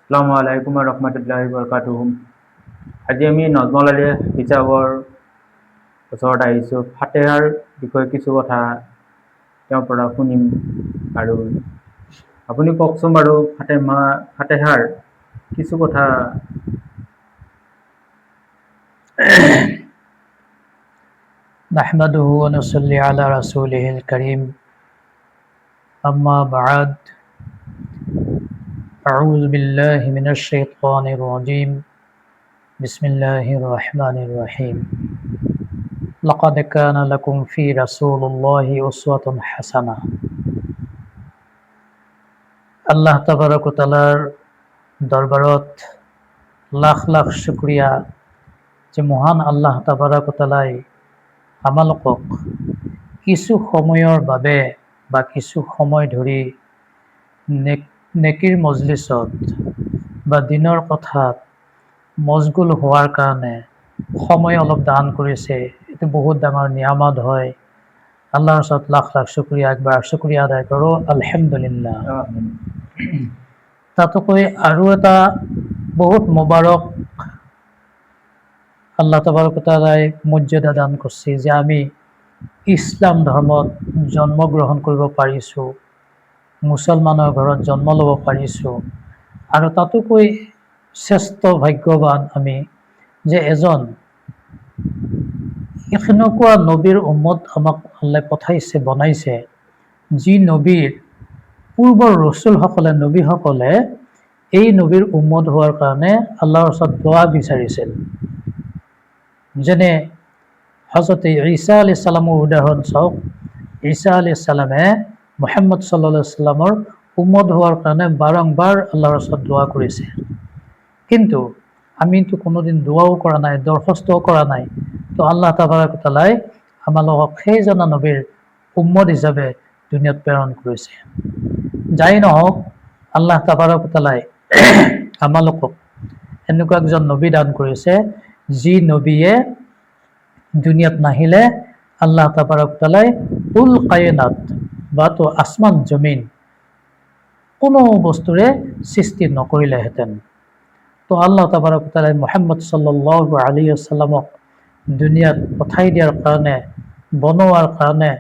আসসালামু আলাইকুম ৰহমতুল্লাহি বৰকাতুহু। আজি আমি নজমুল আলী হিচাবৰ ওচৰত আহিছোঁ। ফাতেহাৰ বিষয়ে কিছু কথা তেওঁৰ পৰা শুনিম। আৰু আপুনি কওকচোন বাৰু ফাতেহাৰ কিছু কথা। نحمده ونصلي على رسوله الكريم أما بعد أعوذ بالله من الشيطان الرجيم بسم الله الرحمن الرحيم لقد كان لكم في رسول الله أسوة حسنة আল্লাহ তাবারক ওয়া তাআলার দরবারত লাখ লাখ শুকরিয়া যে মহান আল্লাহ তাবারক ওয়া তাআলাই আমালোকক কিছু সময়ৰ বাবে বা কিছু সময় ধৰি নেকিৰ মজলিছত বা দিনৰ কথাত মজগুল হোৱাৰ কাৰণে সময় অলপ দান কৰিছে। এইটো বহুত ডাঙৰ নিয়ামত হয়। আল্লাহৰ ওচৰত লাখ লাখ শুকৰিয়া, একবাৰ শুকৰিয়া আদায় কৰোঁ, আলহামদুলিল্লাহ। তাতোকৈ আৰু এটা বহুত মুবাৰক আল্লাহ তাবাৰক ওয়া তাআলাই মৰ্যাদা দান কৰিছে যে আমি ইছলাম ধৰ্মত জন্মগ্ৰহণ কৰিব পাৰিছোঁ, মুছলমানৰ ঘৰত জন্ম ল'ব পাৰিছোঁ। আৰু তাতোকৈ শ্ৰেষ্ঠ ভাগ্যৱান আমি যে এজন এনেকুৱা নবীৰ উম্মত আমাক আল্লাহ পঠাইছে, বনাইছে, যি নবীৰ পূৰ্বৰ ৰচুলসকলে, নবীসকলে এই নবীৰ উম্মত হোৱাৰ কাৰণে আল্লাহৰ ওচৰত দোৱা বিচাৰিছিল। যেনে হযৰত ঈসা আলাইহিস সালামৰ উদাহৰণ চাওক। ঈসা আলাইহিস সালামে মুহাম্মদ সাল্লাল্লাহু আলাইহি সাল্লামৰ উম্মত হোৱাৰ কাৰণে বাৰংবাৰ আল্লাহৰ ওচৰত দোৱা কৰিছে। কিন্তু আমিতো কোনোদিন দোৱাও কৰা নাই, দৰখাস্তও কৰা নাই। তো আল্লাহ তাবাৰক ওয়া তাআলাই আমালোকক সেইজনা নবীৰ উম্মত হিচাপে দুনিয়াত প্ৰেৰণ কৰিছে। যাই নহওক, আল্লাহ তাবাৰক ওয়া তাআলাই আমালোকক এনেকুৱা একজন নবী দান কৰিছে, যি নবীয়ে দুনিয়াত নাহিলে আল্লাহ তাবাৰক ওয়া তাআলাই কুল কায়নাত বা তো আসমান জমিন কোনো বস্তুৰে সৃষ্টি নকৰিলেহেঁতেন। তো আল্লাহ তাবাৰক ওয়া তাআলাই মুহাম্মদ সাল্লাল্লাহু আলাইহি ওয়াসাল্লামক দুনিয়াত পঠাই দিয়াৰ কাৰণে, বনোৱাৰ কাৰণে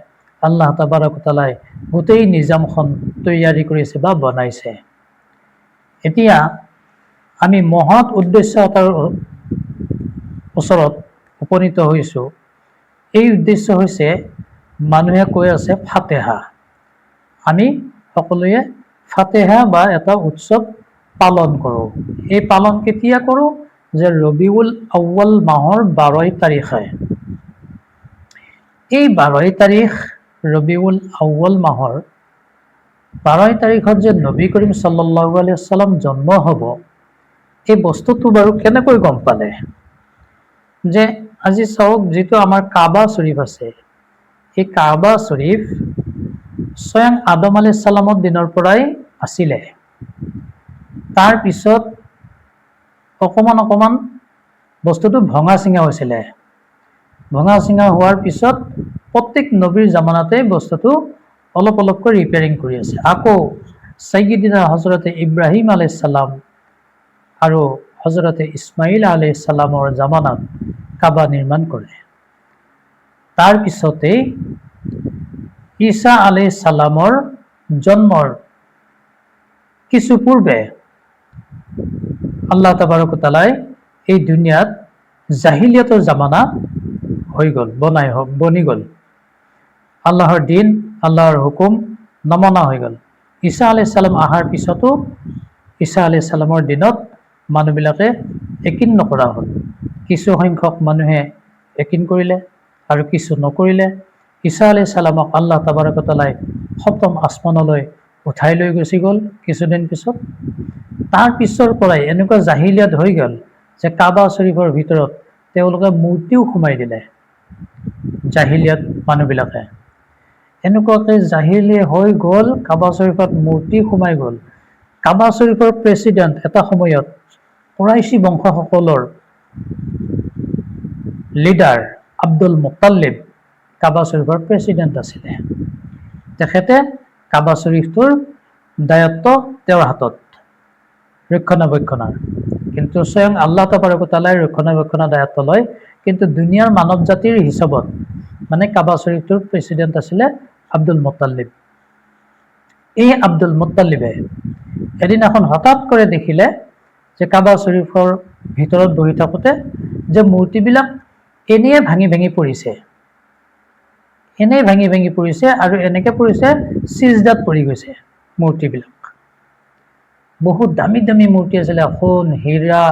আল্লাহ তাবাৰক ওয়া তাআলাই গোটেই নিজামখন তৈয়াৰী কৰিছে বা বনাইছে। এতিয়া আমি মহৎ উদ্দেশ্য এটাৰ ওচৰত উপনীত হৈছোঁ। এই উদ্দেশ্য হৈছে, মানুহে কৈ আছে ফাতেহা। আমি সকলোৱে ফাতেহা বা এটা উৎসৱ পালন কৰোঁ। এই পালন কেতিয়া কৰোঁ? যে ৰবিউল আউৱাল মাহৰ 12 তাৰিখে। এই 12 তাৰিখ ৰবিউল আউৱাল মাহৰ 12 তাৰিখত যে নবী কৰীম সাল্লাল্লাহু আলাইহি ওয়াসাল্লাম জন্ম হ'ব, এই বস্তুটো বাৰু কেনেকৈ গম পালে? যে আজি চাওক, যিটো আমাৰ কাবা শ্বৰীফ আছে, এই কাবা শ্বৰীফ স্বয়ং আদম আলাইহিস সালামৰ দিনৰ পৰাই আছিলে। তাৰ পিছত অকমান বস্তুটো ভঙা চিঙা হৈছিলে। ভঙা চিঙা হোৱাৰ পিছত প্ৰত্যেক নবীৰ জামানাতে বস্তুটো অলপ অলপকৈ ৰিপেয়াৰিং কৰি আছে। আকৌ সাইয়্যিদিনা হযৰতে ইব্ৰাহিম আলাইহিস সালাম আৰু হযৰতে ইছমাইল আলাইহিস সালামৰ জামানাত কাবা নিৰ্মাণ কৰে। তাৰ পিছতেই ঈসা আলাইহিস সালামৰ জন্মৰ কিছু পূৰ্বে আল্লাহ তাবাৰক ওয়া তাআলাই এই দুনিয়াত জাহিলিয়াতৰ জামানা হৈ গ'ল, বনি গ'ল। আল্লাহৰ দিন, আল্লাহৰ হুকুম নমনা হৈ গ'ল। ঈসা আলাইহিস সালাম অহাৰ পিছতো ঈসা আলাইহিস সালামৰ দিনত মানুহবিলাকে একিন নকৰা হ'ল। কিছু সংখ্যক মানুহে একিন কৰিলে আৰু কিছু নকৰিলে। ঈসা আলাইহিস সালামক আল্লাহ তাবাৰক ওয়া তাআলাই সপ্তম আসমানলৈ উঠাই লৈ গুচি গ'ল কিছুদিন পিছত। তাৰ পিছৰ পৰাই এনেকুৱা জাহিলিয়াত হৈ গ'ল যে কাবা শ্বৰীফৰ ভিতৰত তেওঁলোকে মূৰ্তিও সোমাই দিলে। জাহিলিয়াত মানুহবিলাকে এনেকুৱাকৈ জাহিলি হৈ গ'ল, কাবা শ্বৰীফত মূৰ্তি সোমাই গ'ল। কাবা শ্বৰীফৰ প্ৰেচিডেণ্ট এটা সময়ত কুৰাইশী বংশসকলৰ লিডাৰ আব্দুল মুত্তালিব কাবা শ্বৰীফৰ প্ৰেচিডেণ্ট আছিলে। তেখেতে কাবা শ্বৰীফটোৰ দায়িত্ব তেওঁৰ হাতত। ৰক্ষণাবেক্ষণাৰ, কিন্তু স্বয়ং আল্লাহ তাবাৰক ওয়া তাআলাই ৰক্ষণাবেক্ষণাৰ দায়িত্ব লয়। কিন্তু দুনিয়াৰ মানৱ জাতিৰ হিচাপত মানে কাবা শৰীফটোৰ প্ৰেচিডেণ্ট আছিলে আব্দুল মুত্তালিব। এই আব্দুল মুত্তালিবে এদিনাখন হঠাৎ কৰে দেখিলে যে কাবা শৰীফৰ ভিতৰত বহি থাকোঁতে যে মূৰ্তিবিলাক এনেই ভাঙি ভাঙি পৰিছে, এনেই ভাঙি ভাঙি পৰিছে, আৰু এনেকৈ পৰিছে চিজদাত পৰি গৈছে মূৰ্তিবিলাক। বহুত দামী দামী মূৰ্তি আছিলে, সোণ, হীৰা,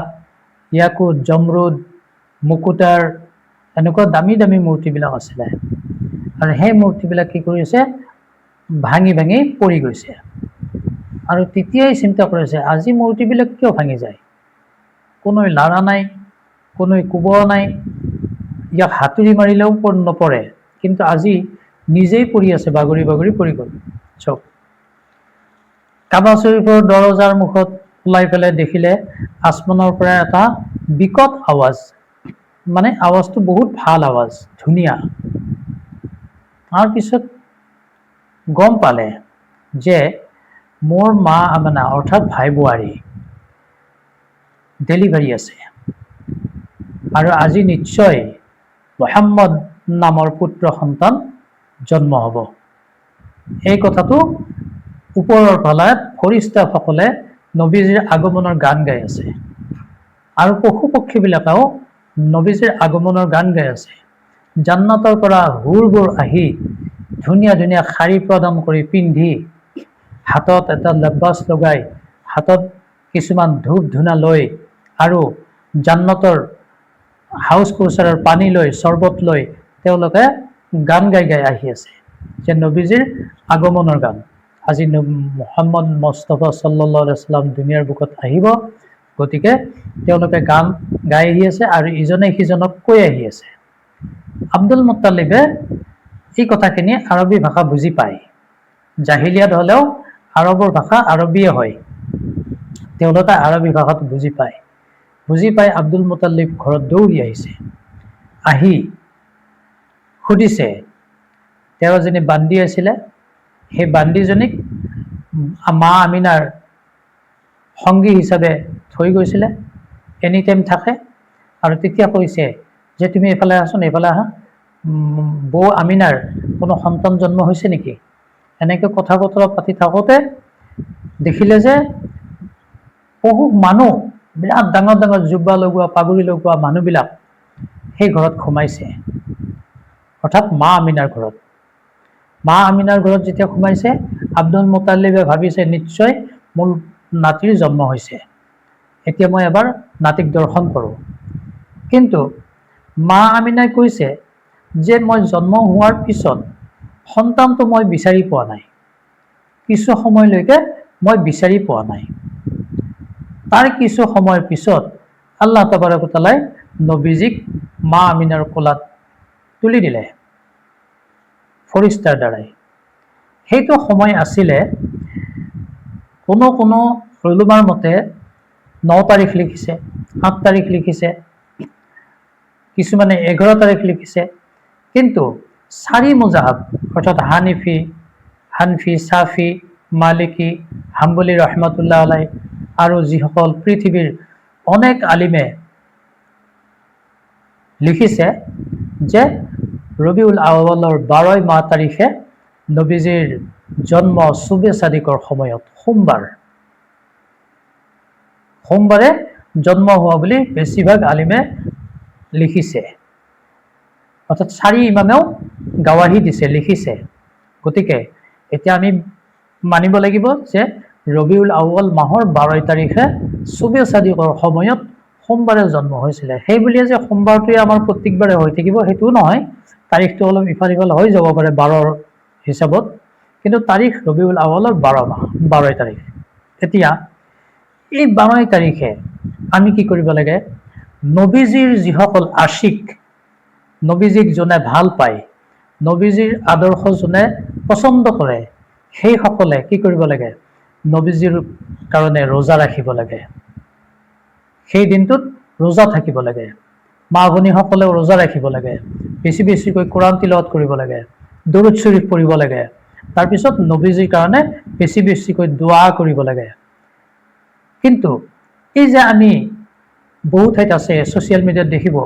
ইয়াকুত, জমৰুদ, মুকুটাৰ, এনেকুৱা দামী দামী মূৰ্তিবিলাক আছিলে। আৰু সেই মূৰ্তিবিলাক কি কৰিছে, ভাঙি ভাঙি পৰি গৈছে। আৰু তেতিয়াই চিন্তা কৰিছে আজি মূৰ্তিবিলাক কিয় ভাঙি যায়, কোনোই লাৰা নাই, কোনোই কোবোৱা নাই, ইয়াক হাতুৰি মাৰিলেও নপৰে, কিন্তু আজি নিজেই পৰি আছে, বাগৰি বাগৰি পৰি গ'ল। চব কাবা শৰীফৰ দৰজাৰ মুখত ওলাই পেলাই দেখিলে আসমানৰ পৰা এটা বিকট আৱাজ, মানে আৱাজটো বহুত ভাল আৱাজ, ধুনীয়া। তাৰপিছত গম পালে যে মোৰ মা আমানা অৰ্থাৎ ভাই বোৱাৰী ডেলিভাৰী আছে, আৰু আজি নিশ্চয় মুহাম্মদ নামৰ পুত্ৰ সন্তান জন্ম হ'ব। এই কথাটো ওপৰৰ ফালে ফৰিস্তাসকলে নবীজীৰ আগমনৰ গান গাই আছে, আৰু পশু পক্ষীবিলাকেও নবীজীৰ আগমনৰ গান গাই আছে। জান্নাতৰ পৰা হুৰবোৰ আহি ধুনীয়া ধুনীয়া শাৰী প্ৰদান কৰি পিন্ধি, হাতত এটা লেবাছ লগাই, হাতত কিছুমান ধূপ ধূনা লৈ, আৰু জান্নাতৰ হাউচ কৌচাৰৰ পানী লৈ, চৰ্বত লৈ তেওঁলোকে গান গাই গাই আহি আছে যে নবীজীৰ আগমনৰ গান। আজি মুহাম্মদ মুস্তাফা সাল্লাল্লাহু আলাইহি ওয়াসাল্লাম দুনিয়াৰ বুকত আহিব, গতিকে তেওঁলোকে গান গাই আহি আছে আৰু ইজনে সিজনক কৈ আহি আছে। আব্দুল মুত্তালিবে এই কথাখিনি আৰবী ভাষা বুজি পায়, জাহিলিয়াত হ'লেও আৰবৰ ভাষা আৰবীয়ে হয়, তেওঁলোকে আৰবী ভাষাটো বুজি পায়। বুজি পাই আব্দুল মুত্তালিব ঘৰত দৌৰি আহিছে, আহি সুধিছে তেওঁ যিনি বান্দি আছিলে সেই বান্দিজনীক মা আমিনাৰ সংগী হিচাপে থৈ গৈছিলে, এনি টাইম থাকে। আৰু তেতিয়া কৈছে যে তুমি এইফালে আহাচোন, এইফালে আহা, বৌ আমিনাৰ কোনো সন্তান জন্ম হৈছে নেকি? এনেকৈ কথা বতৰা পাতি থাকোঁতে দেখিলে যে বহু মানুহ, বিৰাট ডাঙৰ ডাঙৰ জুব্বা লগোৱা, পাগুৰি লগোৱা মানুহবিলাক সেই ঘৰত সোমাইছে, অৰ্থাৎ মা আমিনাৰ ঘৰত। মা আমিনাৰ ঘৰত যেতিয়া সোমাইছে, আব্দুল মুত্তালিবে ভাবিছে নিশ্চয় মোৰ নাতিৰ জন্ম হৈছে, এতিয়া মই এবাৰ নাতিক দৰ্শন কৰোঁ। কিন্তু মা আমিনাই কৈছে যে মই জন্ম হোৱাৰ পিছত সন্তানটো মই বিচাৰি পোৱা নাই, কিছু সময়লৈকে মই বিচাৰি পোৱা নাই। তাৰ কিছু সময়ৰ পিছত আল্লাহ তাবাৰক ওয়া তাআলাই নবীজীক মা আমিনাৰ কোলাত তুলি দিলে ফৰিস্তাৰ দ্বাৰাই। সেইটো সময় আছিলে, কোনো কোনো উলুমাৰ মতে 9 তাৰিখ লিখিছে, 8 তাৰিখ লিখিছে, কিছুমানে 11 তাৰিখ লিখিছে। কিন্তু 4 মুজাহাব অৰ্থাৎ হানফি, ছাফি, মালিকি, হাম্বলী ৰহমাতুল্লাহ আলাই, আৰু যিসকল পৃথিৱীৰ অনেক আলিমে লিখিছে যে ৰবিউল আউৱালৰ 12 মাহ তাৰিখে নবীজীৰ জন্ম চুবে চাদিকৰ সময়ত সোমবাৰে জন্ম হোৱা বুলি বেছিভাগ আলিমে লিখিছে, অৰ্থাৎ 4 ইমামেও গাৱাহী দিছে, লিখিছে। গতিকে এতিয়া আমি মানিব লাগিব যে ৰবিউল আউৱাল মাহৰ 12 তাৰিখে চুবে চাদিকৰ সময়ত সোমবাৰে জন্ম হৈছিলে। সেই বুলিয়ে যে সোমবাৰটোৱে আমাৰ প্ৰত্যেকবাৰে হৈ থাকিব সেইটোও নহয়, তাৰিখটো অলপ ইফাল সিফাল হৈ যাব পাৰে 12ৰ হিচাপত, কিন্তু তাৰিখ ৰবিউল আউৱালৰ 12 তাৰিখ। এতিয়া এই 12 তাৰিখে আমি কি কৰিব লাগে, নবীজীৰ যিসকল আশিক, নবীজীক যোনে ভাল পায়, নবীজীৰ আদৰ্শ যোনে পচন্দ কৰে, সেইসকলে কি কৰিব লাগে, নবীজীৰ কাৰণে ৰোজা ৰাখিব লাগে। সেই দিনটোত ৰোজা থাকিব লাগে। মা ভনীসকলেও ৰোজা ৰাখিব লাগে, বেছি বেছিকৈ কোৰআন তিলাৱত কৰিব লাগে, দৰুদ শৰীফ পঢ়িব লাগে, তাৰপিছত নবীজীৰ কাৰণে বেছি বেছিকৈ দোৱা কৰিব লাগে। কিন্তু এই যে আমি বহু ঠাইত আছে ছ'চিয়েল মিডিয়াত দেখিব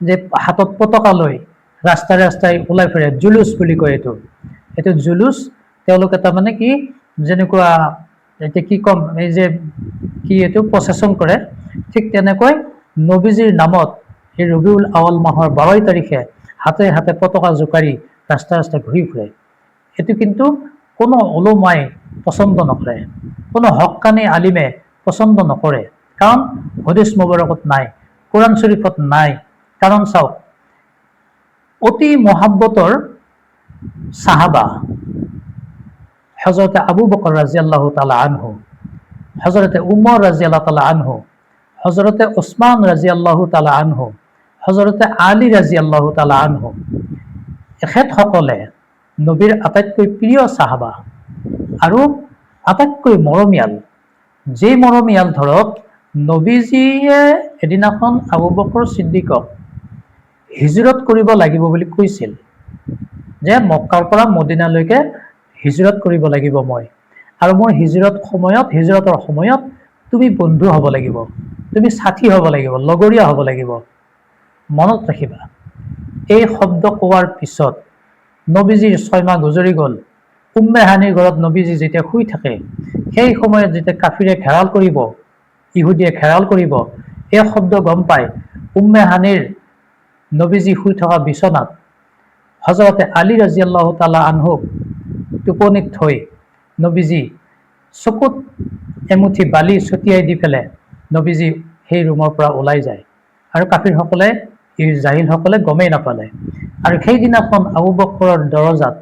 যে হাতত পতাকা লৈ ৰাস্তাই ৰাস্তাই ওলাই ফুৰে, জুলুচ বুলি কয় এইটো জুলুচ। তেওঁলোকে তাৰমানে কি যেনেকুৱা এতিয়া কি ক'ম, এই যে কি এইটো প্ৰচেছন কৰে, ঠিক তেনেকৈ নবীজীৰ নামত এই ৰবিউল আউৱাল মাহৰ 12 তাৰিখে হাতে হাতে পতাকা জোকাৰি ৰাস্তাই ৰাস্তাই ঘূৰি ফুৰে। এইটো কিন্তু কোনো ওলোমাই পচন্দ নকৰে, কোনো হক্কানি আলিমে পচন্দ নকৰে, কাৰণ হদিছ মুবাৰকত নাই, কোৰআন শৰীফত নাই। কাৰণ চাওক, অতি মহাব্বতৰ সাহাবা হজৰতে আবু বকৰ ৰাজিয়াল্লাহু তাআলা আনহু, হজৰতে উমৰ ৰাজিয়াল্লাহু তাআলা আনহু, হজৰতে উছমান ৰাজিয়াল্লাহু তাআলা আনহু, হজৰতে আলী ৰাজিয়াল্লাহু তাআলা আনহু, এখেতসকলে নবীৰ আটাইতকৈ প্ৰিয় সাহাবা আৰু আটাইতকৈ মৰমীয়াল। যে মৰমীয়াল ধৰক, নবীজীয়ে এদিনাখন আবু বকৰ ছিদ্দিকক হিজৰত কৰিব লাগিব বুলি কৈছিল, যে মক্কাৰ পৰা মদিনালৈকে হিজৰত কৰিব লাগিব মই, আৰু মোৰ হিজৰতৰ সময়ত তুমি বন্ধু হ'ব লাগিব, তুমি সাথী হ'ব লাগিব, লগৰীয়া হ'ব লাগিব। মনত ৰাখিবা, এই শব্দ কোৱাৰ পিছত নবীজীৰ 6 মাহ গুজৰি গ'ল। উম্মে হানিৰ ঘৰত নবীজী যেতিয়া শুই থাকে, সেই সময়ত যেতিয়া কাফিৰে ঘেৰাল কৰিব, ইহুদিয়ে ঘেৰাল কৰিব, এই শব্দ গম পাই উম্মে হানিৰ নবীজী শুই থকা বিচনাত হজৰতে আলী ৰাজিয়াল্লাহু তাআলা আনহুক টোপনিত থৈ নবীজী চকুত এমুঠি বালি ছটিয়াই দি পেলাই নবীজী সেই ৰুমৰ পৰা ওলাই যায়, আৰু কাফিৰসকলে, জাহিলসকলে গমেই নাপালে। আৰু সেইদিনাখন আবু বকৰৰ দৰজাত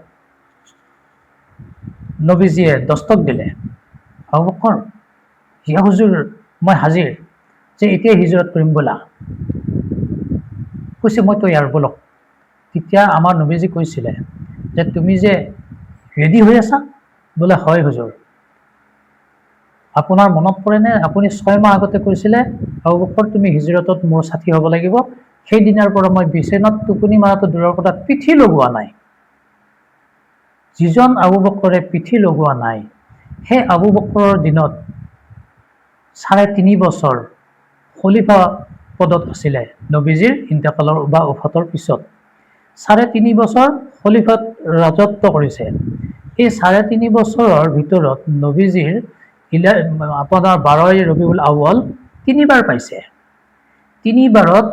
নবীজীয়ে দস্তক দিলে, আবু বকৰ, ইয়া হুজুৰ, মই হাজিৰ, যে এতিয়াই হিজৰত কৰিম ব'লা। কৈছে মই তৈয়াৰ, বলক। তেতিয়া আমাৰ নবীজী কৈছিলে যে তুমি যে ৰেডি হৈ আছা? বোলে হয় হুজুৰ। আপোনাৰ মনত পৰেনে, আপুনি 6 মাহ আগতে কৈছিলে আবু বকৰ তুমি হিজৰতত মোৰ সাথী হ'ব লাগিব। সেইদিনাৰ পৰা মই বিচনাত টোপনি মাৰাটো দূৰৰ কথা, পিঠি লগোৱা নাই। যিজন আবু বকৰে পিঠি লগোৱা নাই, সেই আবু বকৰৰ দিনত 3.5 বছৰ খলিফা পদত আছিলে নবীজীৰ ইন্তেকালৰ বা ওফাতৰ পিছত। 3.5 বছৰ খলিফাত ৰাজত্ব কৰিছে। এই 3.5 বছৰৰ ভিতৰত নবীজীৰ আপোনাৰ 12 ৰবিউল আউৱাল 3 বাৰ পাইছে। 3 বাৰত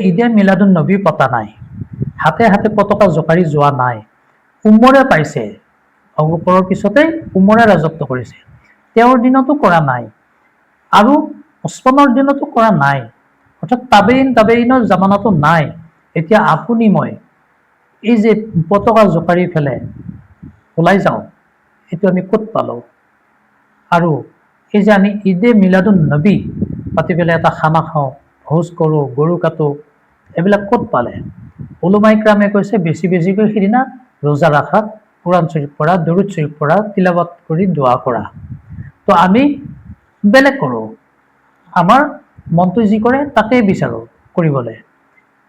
ঈদে মিলাদুন নবী পতা নাই, হাতে হাতে পতাকা জোকাৰি যোৱা নাই। উমৰে পাইছে, আবু বকৰৰ পিছতে উমৰে ৰাজত্ব কৰিছে, তেওঁৰ দিনতো কৰা নাই, আৰু উছমানৰ দিনতো কৰা নাই, অৰ্থাৎ তাবেইনৰ জামানাতো নাই। এতিয়া আপুনি মই এই যে পতাকা জোকাৰি ফেলে ওলাই যাওঁ, এইটো আমি ক'ত পালোঁ? আৰু এই যে আমি ঈদে মিলাদুন নবী পাতি পেলাই এটা খানা খাওঁ, ভোজ কৰোঁ, গৰু কাটো, এইবিলাক ক'ত পালে? উলামায়ে কেৰামে কৈছে বেছি বেছিকৈ সিদিনা ৰোজা ৰখা, কোৰআন শৰীফ পঢ়া, দৰুদ শৰীফ পঢ়া, তিলাৱত কৰি দোৱা কৰা। তো আমি বেলেগ কৰোঁ, আমাৰ মনটো যি কৰে তাকেই বিচাৰোঁ কৰিবলৈ।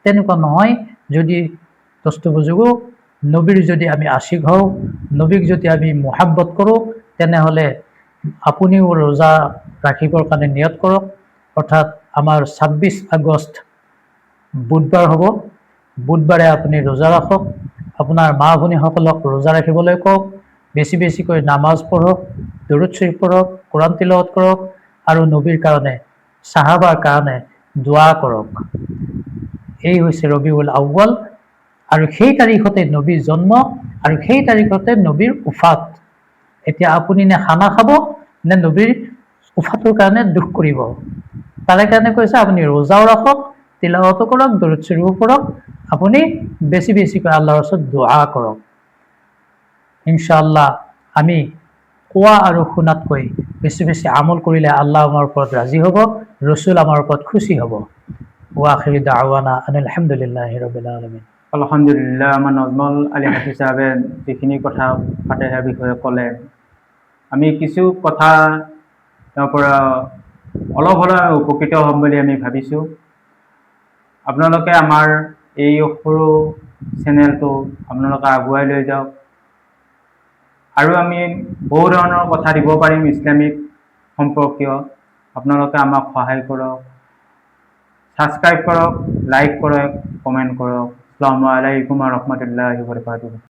তেনেকুৱা নহয়। যদি দস্তু বুজুগো নবীৰ যদি আমি আশিক হওঁ, নবীক যদি আমি মোহাব্বত কৰোঁ, তেনেহ'লে আপুনিও ৰোজা ৰাখিবৰ কাৰণে নিয়ত কৰক। অৰ্থাৎ আমাৰ 26 আগষ্ট বুধবাৰ হ'ব, বুধবাৰে আপুনি ৰোজা ৰাখক, আপোনাৰ মা ভনীসকলক ৰোজা ৰাখিবলৈ কওক, বেছি বেছিকৈ নামাজ পঢ়ক, দৰুদ শৰীফ পঢ়ক, কোৰআন তিলাৱত কৰক, আৰু নবীৰ কাৰণে, সাহাবাৰ কাৰণে দোৱা কৰক। এই হৈছে ৰবিউল আউৱাল, আৰু সেই তাৰিখতে নবীৰ জন্ম, আৰু সেই তাৰিখতে নবীৰ উফাত। এতিয়া আপুনি নে খানা খাব নে নবীৰ উফাতৰ কাৰণে দুখ কৰিব? তাৰে কাৰণে কৈছে আপুনি ৰোজাও ৰাখক, তিলাৱতো কৰক, দৰুদ শৰীফো পঢ়ক, আপুনি বেছি বেছিকৈ আল্লাহৰ ওচৰত দোৱা কৰক। ইনশাআল্লাহ আমি কোৱা আৰু শুনাতকৈ বেছি বেছি আমল কৰিলে আল্লাহ আমাৰ ওপৰত ৰাজি হ'ব, ৰসুল আমাৰ ওপৰত খুশি হ'ব। ওয়া আখিৰি দাৱানা আনিল হামদুলিল্লাহি ৰাব্বিল আলামিন। আলহামদুলিল্লাহ, আমাৰ নজমুল আলী হাফিজ সাহেবে যিখিনি কথা ফাতেহাৰ বিষয়ে ক'লে, আমি কিছু কথা তেওঁৰ পৰা অলপ হ'লেও উপকৃত হ'ম বুলি আমি ভাবিছোঁ। আপোনালোকে আমাৰ এই সৰু চেনেলটো আপোনালোকে আগুৱাই লৈ যাওক, আৰু আমি বহু ধৰণৰ কথা দিব পাৰিম ইছলামিক সম্পৰ্কীয়। আপোনালোকে আমাক সহায় কৰক, ছাবস্ক্ৰাইব কৰক, লাইক কৰক, কমেণ্ট কৰক। আসসালামু আলাইকুম ওয়া ৰাহমাতুল্লাহি ওয়া বাৰাকাতুহু।